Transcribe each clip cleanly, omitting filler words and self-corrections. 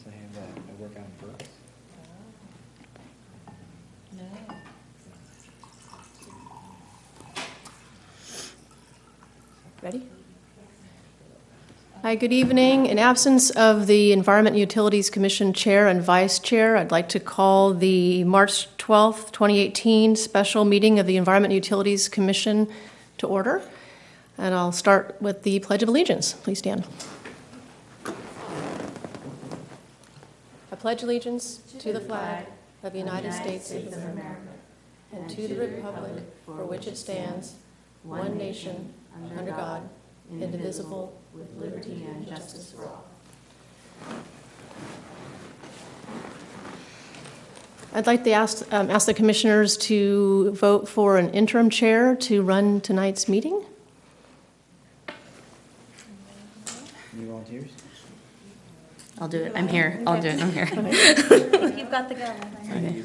I have I work on books. No. Ready? Hi, good evening. In absence of the Environment and Utilities Commission Chair and Vice Chair, I'd like to call the March 12th, 2018 special meeting of the Environment and Utilities Commission to order. And I'll start with the Pledge of Allegiance. Please stand. I pledge allegiance to the flag of the United States of America and to the republic for which it stands, one nation, under God, indivisible, with liberty and justice for all. I'd like to ask the commissioners to vote for an interim chair to run tonight's meeting. Any volunteers? I'll do it. I'm here. I'll do it. I'm here. You've got the gun. Okay.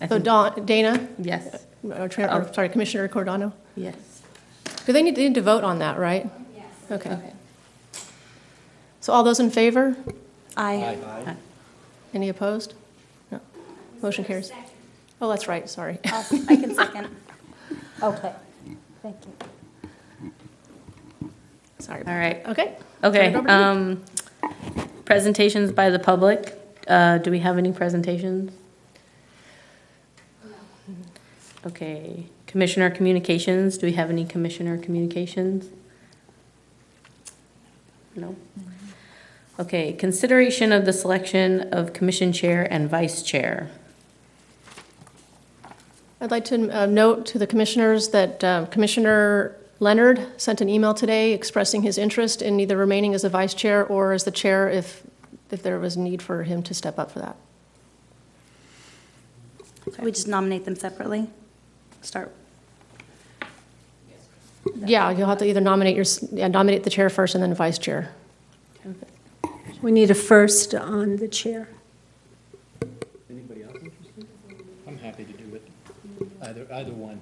So Dana? Yes. Commissioner Cordano? Yes. Do they need to vote on that, right? Yes. Okay. So all those in favor? Aye. Aye. Any opposed? No. Motion carries. Oh, that's right, sorry. I can second. Okay. Thank you. Sorry. All right. Okay. Okay. Turn it over to you. Presentations by the public. Do we have any presentations? Okay. Commissioner communications. Do we have any commissioner communications? No. Okay. Consideration of the selection of commission chair and vice chair. I'd like to note to the commissioners that Commissioner Leonard sent an email today expressing his interest in either remaining as the vice chair or as the chair if there was need for him to step up for that. So we just nominate them separately? Start. Yeah, you'll have to either nominate the chair first and then vice chair. We need a first on the chair. Anybody else interested? I'm happy to do it. Either one.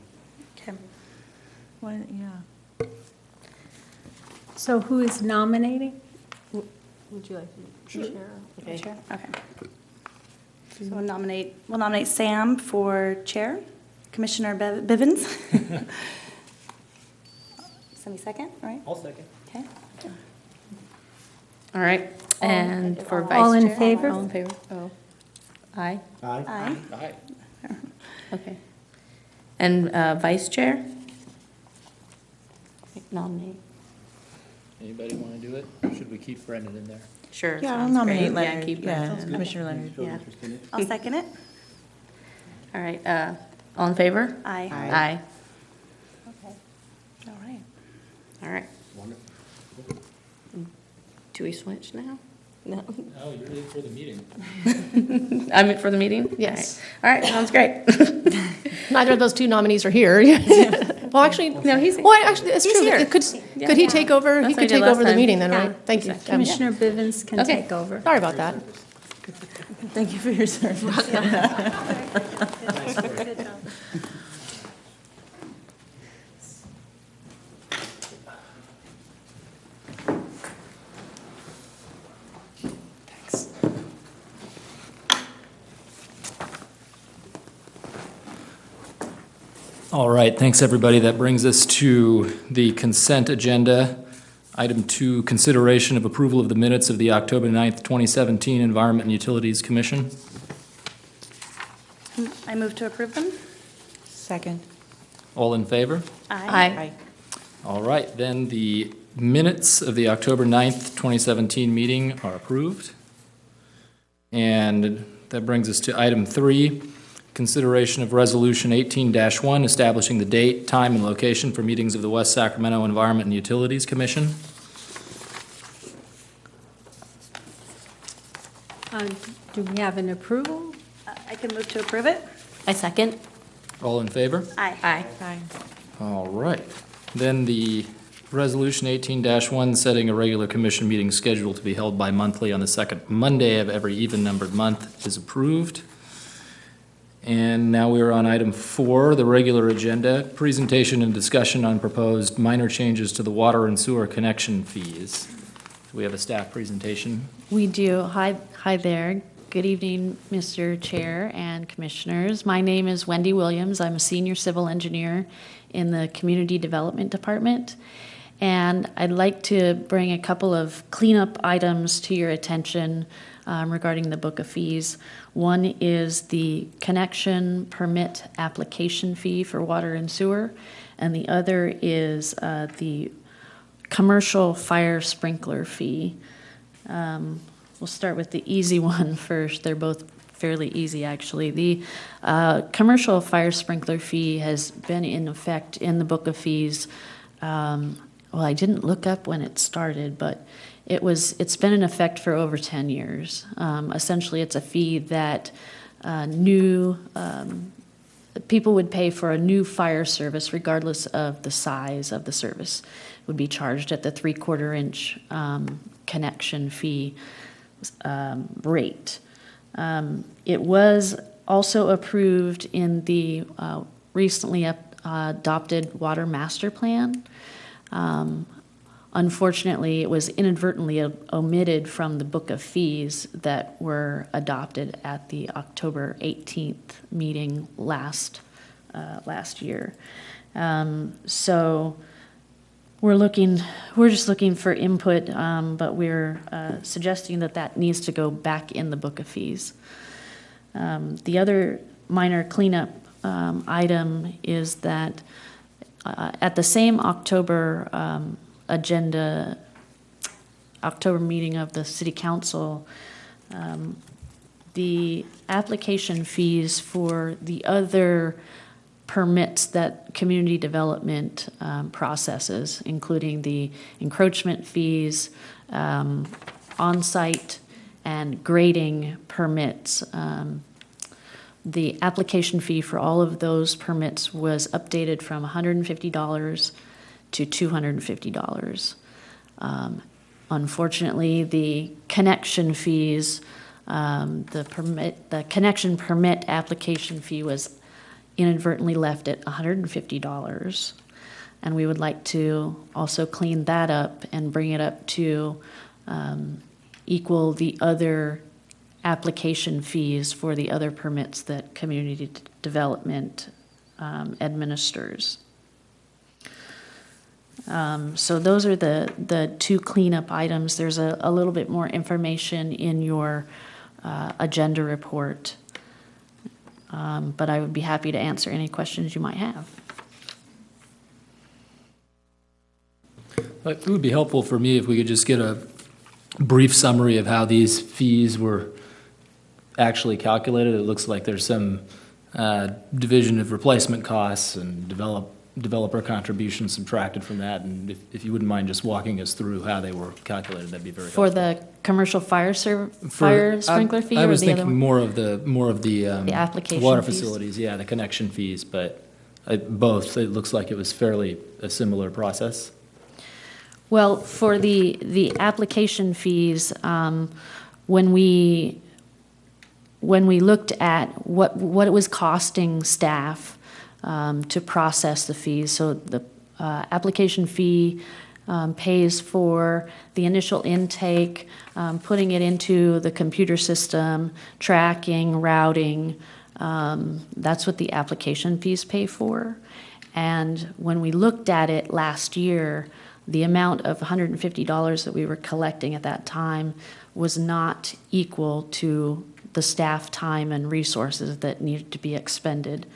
Okay. What, yeah. So who is nominating? Would you like to chair? Okay. Chair? Okay. So we'll nominate Sam for chair, Commissioner Bivens. Somebody second, right? I'll second. Okay. All right. And for vice chair? All in favor? All in favor? Oh. Aye. Aye. Aye. Aye. Okay. And vice chair? Nominate. Anybody want to do it? Or should we keep Brendan in there? Sure. Yeah, I'll sounds nominate great. Leonard. keep Yeah, Brendan. Commissioner Leonard. Show Yeah. interest in it? I'll second it. All right. All in favor? Aye. Aye. Okay. All right. All right. Wonderful. Do we switch now? No. Oh, you're in for the meeting. I'm in for the meeting? Yes. All right. Sounds great. Neither of those two nominees are here. Well, actually, No, he's- Well, actually, it's he's true. here. Could he take over? That's He what I could did take last over the time. meeting then, Yeah. right? Thank you. Exactly. Commissioner Bivens can Okay. take over. Sorry about that. Thank you for your service. All right, thanks, everybody. That brings us to the consent agenda. Item 2, consideration of approval of the minutes of the October 9th, 2017 Environment and Utilities Commission. I move to approve them. Second. All in favor? Aye. All right, then the minutes of the October 9th, 2017 meeting are approved. And that brings us to item 3, consideration of Resolution 18-1, establishing the date, time, and location for meetings of the West Sacramento Environment and Utilities Commission. Do we have an approval? I can move to approve it. I second. All in favor? Aye. Aye. Aye. All right. Then the Resolution 18-1, setting a regular commission meeting schedule to be held bi-monthly on the second Monday of every even-numbered month is approved. And now we are on item 4, the regular agenda, presentation and discussion on proposed minor changes to the water and sewer connection fees. We have a staff presentation. We do. Hi there. Good evening, Mr. Chair and Commissioners. My name is Wendy Williams. I'm a senior civil engineer in the Community Development Department. And I'd like to bring a couple of cleanup items to your attention regarding the book of fees. One is the connection permit application fee for water and sewer, and the other is the commercial fire sprinkler fee. We'll start with the easy one first. They're both fairly easy, actually. The commercial fire sprinkler fee has been in effect in the book of fees. Well, I didn't look up when it started, but it's been in effect for over 10 years. Essentially, it's a fee that new people would pay for a new fire service, regardless of the size of the service, would be charged at the 3/4 inch connection fee rate. It was also approved in the recently adopted Water Master Plan. Unfortunately, it was inadvertently omitted from the book of fees that were adopted at the October 18th meeting last year. So we're just looking for input, but we're suggesting that needs to go back in the book of fees. The other minor cleanup item is that at the same October meeting of the City Council, the application fees for the other permits that community development processes, including the encroachment fees, on-site and grading permits. The application fee for all of those permits was updated from $150 to $250. Unfortunately, the connection fees, the connection permit application fee was inadvertently left at $150, and we would like to also clean that up and bring it up to equal the other application fees for the other permits that community development administers. So those are the two cleanup items. There's a little bit more information in your agenda report, but I would be happy to answer any questions you might have. It would be helpful for me if we could just get a brief summary of how these fees were actually calculated. It looks like there's some division of replacement costs and developer contributions subtracted from that, and if you wouldn't mind just walking us through how they were calculated, that'd be very helpful. For the commercial fire sprinkler fee, I or was the other thinking one? more of the application water fees? facilities, yeah, the connection fees, but both. It looks like it was fairly a similar process. Well, for the application fees, when we looked at what it was costing staff to process the fees, so the application fee pays for the initial intake, putting it into the computer system, tracking, routing. That's what the application fees pay for. And when we looked at it last year, the amount of $150 that we were collecting at that time was not equal to the staff time and resources that needed to be expended.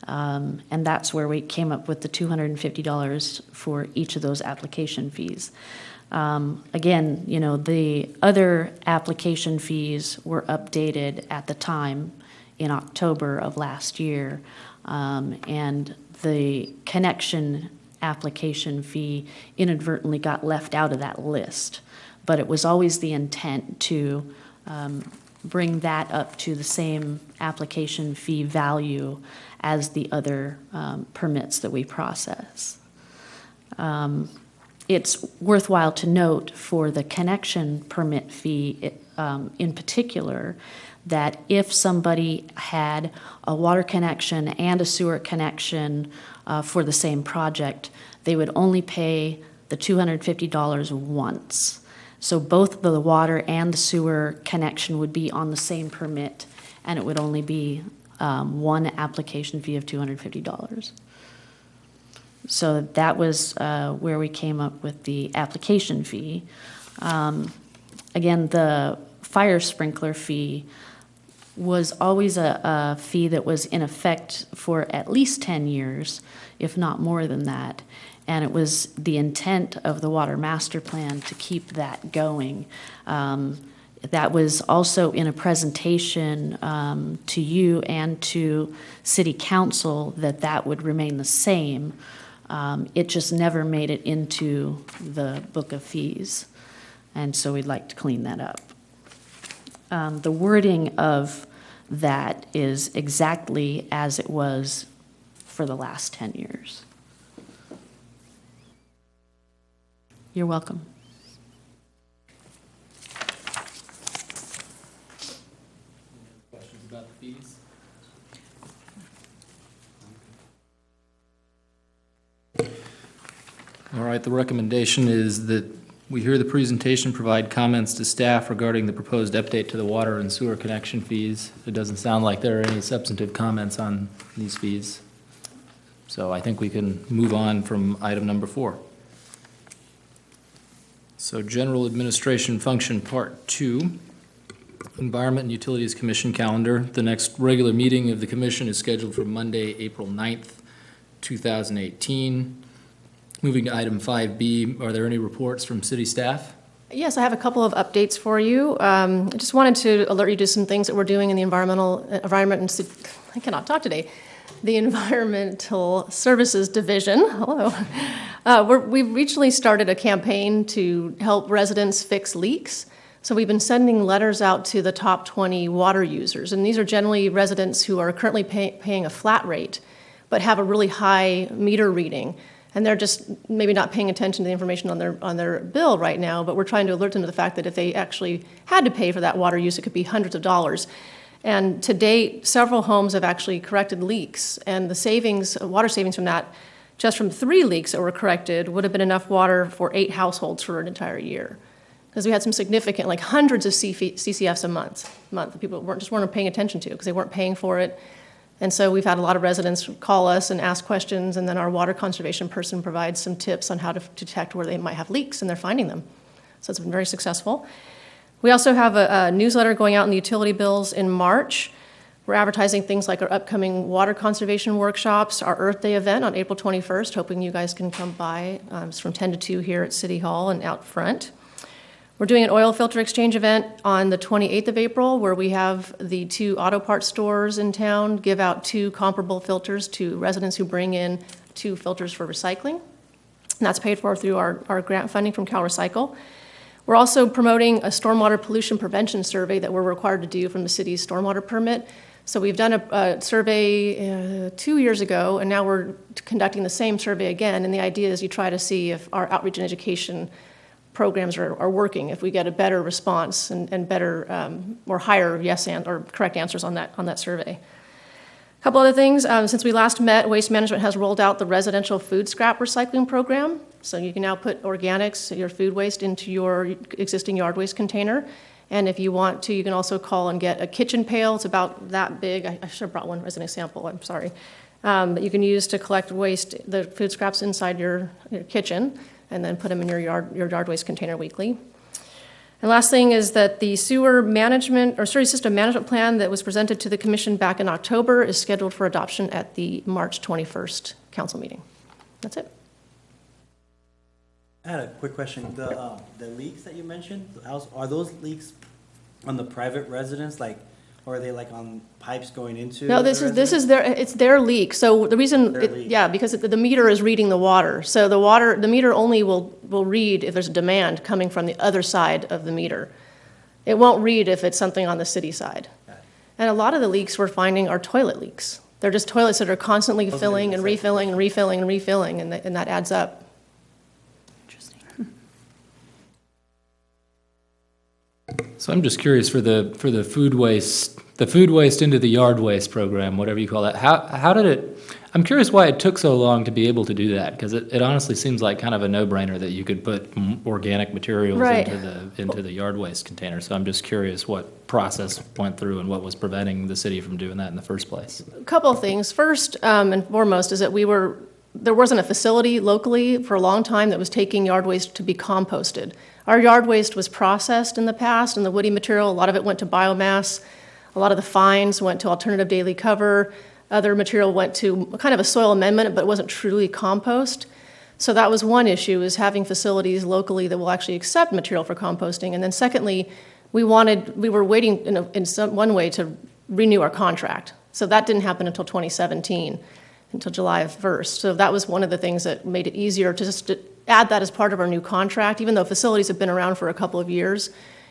And that's where we came up with the $250 for each of those application fees. Again, the other application fees were updated at the time in October of last year, and the connection application fee inadvertently got left out of that list. But it was always the intent to bring that up to the same application fee value as the other permits that we process. It's worthwhile to note for the connection permit fee in particular that if somebody had a water connection and a sewer connection for the same project, they would only pay the $250 once. So both the water and the sewer connection would be on the same permit, and it would only be one application fee of $250. So that was where we came up with the application fee. Again, the fire sprinkler fee was always a fee that was in effect for at least 10 years, if not more than that. And it was the intent of the Water Master Plan to keep that going. That was also in a presentation to you and to City Council that would remain the same. It just never made it into the book of fees. And so we'd like to clean that up. The wording of that is exactly as it was for the last 10 years. You're welcome. Questions about the fees? All right, the recommendation is that we hear the presentation, provide comments to staff regarding the proposed update to the water and sewer connection fees. It doesn't sound like there are any substantive comments on these fees. So I think we can move on from item number 4. So General Administration Function Part 2, Environment and Utilities Commission calendar. The next regular meeting of the commission is scheduled for Monday, April 9th, 2018. Moving to item 5B, are there any reports from city staff? Yes, I have a couple of updates for you. I just wanted to alert you to some things that we're doing in the I cannot talk today. The Environmental Services Division. Hello. We've recently started a campaign to help residents fix leaks. So we've been sending letters out to the top 20 water users, and these are generally residents who are currently paying a flat rate, but have a really high meter reading. And they're just maybe not paying attention to the information on their bill right now, but we're trying to alert them to the fact that if they actually had to pay for that water use, it could be hundreds of dollars. And to date, several homes have actually corrected leaks, and the water savings from that, just from 3 leaks that were corrected, would have been enough water for 8 households for an entire year. Because we had some significant, like hundreds of CCFs a month that people weren't paying attention to because they weren't paying for it. And so we've had a lot of residents call us and ask questions, and then our water conservation person provides some tips on how to detect where they might have leaks, and they're finding them. So it's been very successful. We also have a newsletter going out in the utility bills in March. We're advertising things like our upcoming water conservation workshops, our Earth Day event on April 21st, hoping you guys can come by. It's from 10 to 2 here at City Hall and out front. We're doing an oil filter exchange event on the 28th of April, where we have the 2 auto parts stores in town give out 2 comparable filters to residents who bring in 2 filters for recycling. And that's paid for through our grant funding from CalRecycle. We're also promoting a stormwater pollution prevention survey that we're required to do from the city's stormwater permit. So we've done a survey 2 years ago, and now we're conducting the same survey again. And the idea is you try to see if our outreach and education programs are working, if we get a better response and better or higher yes or correct answers on that survey. A couple other things. Since we last met, Waste Management has rolled out the residential food scrap recycling program. So you can now put organics, your food waste, into your existing yard waste container. And if you want to, you can also call and get a kitchen pail. It's about that big. I should have brought one as an example. I'm sorry. That you can use to collect waste, the food scraps inside your kitchen, and then put them in your yard waste container weekly. And last thing is that the sewer system management plan that was presented to the commission back in October is scheduled for adoption at the March 21st council meeting. That's it. I had a quick question. The leaks that you mentioned, are those leaks on the private residence, or are they on pipes going into? No, this is their leak. So the reason, because the meter is reading the water. So the meter only will read if there's a demand coming from the other side of the meter. It won't read if it's something on the city side. Okay. And a lot of the leaks we're finding are toilet leaks. They're just toilets that are constantly filling and refilling and refilling and refilling, and that adds up. So I'm just curious for the food waste into the yard waste program, whatever you call that. How did it? I'm curious why it took so long to be able to do that, because it honestly seems like kind of a no-brainer that you could put organic materials Right. into the yard waste container. So I'm just curious what process went through and what was preventing the city from doing that in the first place. A couple of things. First and foremost is that there wasn't a facility locally for a long time that was taking yard waste to be composted. Our yard waste was processed in the past, and the woody material, a lot of it went to biomass. A lot of the fines went to alternative daily cover. Other material went to kind of a soil amendment, but it wasn't truly compost. So that was one issue, is having facilities locally that will actually accept material for composting. And then secondly, we were waiting in one way to renew our contract. So that didn't happen until 2017, until July 1st. So that was one of the things that made it easier to just add that as part of our new contract. Even though facilities have been around for a couple of years,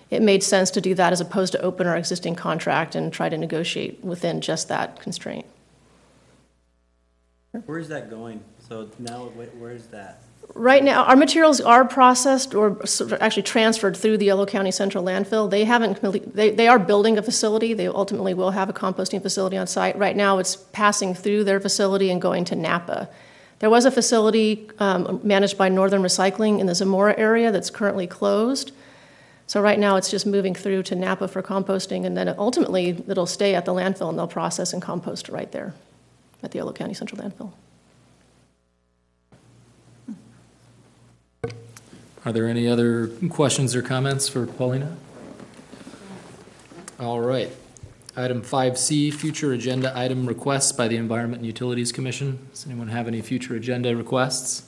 it made sense to do that as opposed to open our existing contract and try to negotiate within just that constraint. Where is that going? So now, where is that? Right now, our materials are processed or actually transferred through the Yolo County Central Landfill. They are building a facility. They ultimately will have a composting facility on site. Right now, it's passing through their facility and going to Napa. There was a facility managed by Northern Recycling in the Zamora area that's currently closed. So right now, it's just moving through to Napa for composting, and then ultimately, it'll stay at the landfill, and they'll process and compost right there at the Yolo County Central Landfill. Are there any other questions or comments for Paulina? All right. Item 5C, future agenda item requests by the Environment and Utilities Commission. Does anyone have any future agenda requests?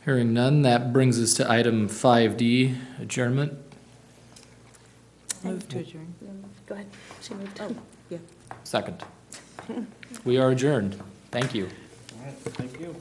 Hearing none, that brings us to item 5D, adjournment. Move to adjourn. Go ahead. She moved. Yeah. Second. We are adjourned. Thank you. All right, thank you.